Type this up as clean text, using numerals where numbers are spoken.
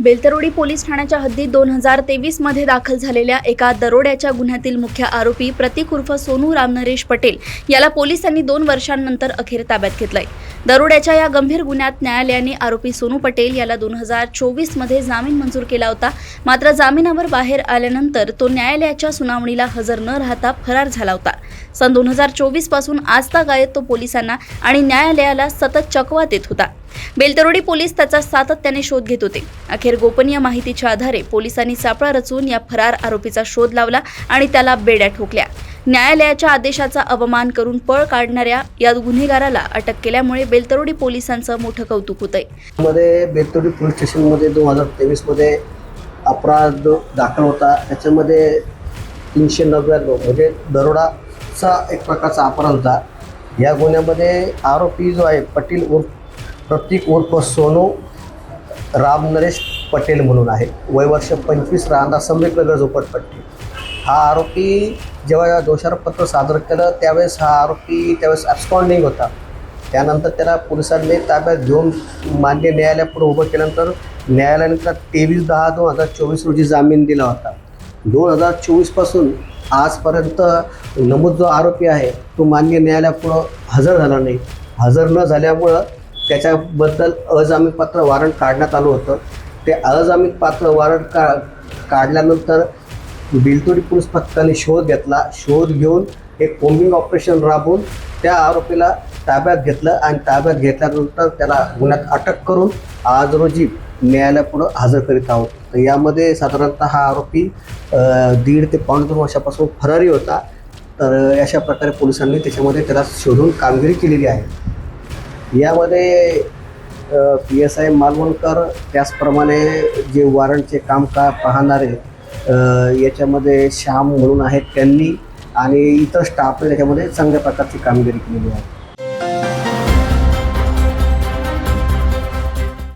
Beltarodi police ठाण्याच्या हद्दीत 2023 मध्ये दाखल झालेल्या एका दरोड्याच्या गुन्ह्यातील मुख्य आरोपी प्रतीक उर्फ सोनू रामनरेश पटेल याला पोलिसांनी 2 वर्षांनंतर अखेर ताब्यात घेतलंय। दरोड्याच्या या गंभीर गुन्ह्यात न्यायालयाने आरोपी सोनू पटेल याला 2024 मध्ये जामीन मंजूर केला होता। मात्र जामिनावर बाहेर आल्यानंतर तो न्यायालयाच्या सुनावणीला हजर न राहता फरार झाला होता। सन 2024 पासून आजतागायत तो पोलिसांना आणि न्यायालयाला सतत चकवा देत होता। बेलतरोडी पोलीस त्याचा सातत्याने शोध घेत होते। अखेर गोपनीय माहितीच्या आधारे पोलिसांनी सापळा रचून या फरार आरोपीचा शोध लावला आणि त्याला बेड्या ठोकल्या। न्यायालयाच्या आदेशाचा अवमान करून पळ काढणाऱ्या या गुन्हेगाराला अटक केल्यामुळे बेलतरोडी पोलिसांचं मोठं कौतुक होतंय। मध्ये बेलतरोडी पोलीस स्टेशनमध्ये 2023 मध्ये अपराध दाखल होता। त्याच्यामध्ये 399 म्हणजे दरोडाचा एक प्रकारचा अपराध होता। या गुन्ह्यामध्ये आरोपी जो आहे पटेल उर्फ प्रतीक उर्फ सोनू रामनरेश पटेल म्हणून आहे। वय वर्ष 25, राहणार संबितनगर झोपडपट्टी। हा आरोपी जेव्हा दोषारोपपत्र सादर केलं त्यावेळेस हा आरोपी त्यावेळेस ॲब्स्कॉन्डिंग होता। त्यानंतर त्याला पोलिसांनी ताब्यात घेऊन मान्य न्यायालयापुढे उभं केल्यानंतर न्यायालयाने त्याला 23/10/2024 रोजी जामीन दिला होता। 2024 पासून आजपर्यंत नमूद जो आरोपी आहे तो मान्य न्यायालयापुढं हजर झाला नाही। हजर न झाल्यामुळं त्याच्याबद्दल अजामीनपात्र वॉरंट काढण्यात आलं होतं। ते अजामीनपात्र वॉरंट काढल्यानंतर बेलतरोडी पोलीस पथकाने शोध घेतला। शोध घेऊन एक कोम्बिंग ऑपरेशन राबवून त्या आरोपीला ताब्यात घेतलं आणि ताब्यात घेतल्यानंतर त्याला गुन्ह्यात अटक करून आज रोजी न्यायालयापुढं हजर करीत आहोत। तर यामध्ये साधारणतः हा आरोपी 1.5 ते 2.5 वर्षापासून फरारी होता। तर अशा प्रकारे पोलिसांनी त्याच्यामध्ये त्याला शोधून कामगिरी केलेली आहे। यामध्ये PSI मालवणकर, त्याचप्रमाणे जे वॉरंटचे काम पाहणारे याच्यामध्ये श्याम म्हणून आहेत त्यांनी आणि इतर स्टाफने त्याच्यामध्ये चांगल्या प्रकारची कामगिरी केलेली आहे।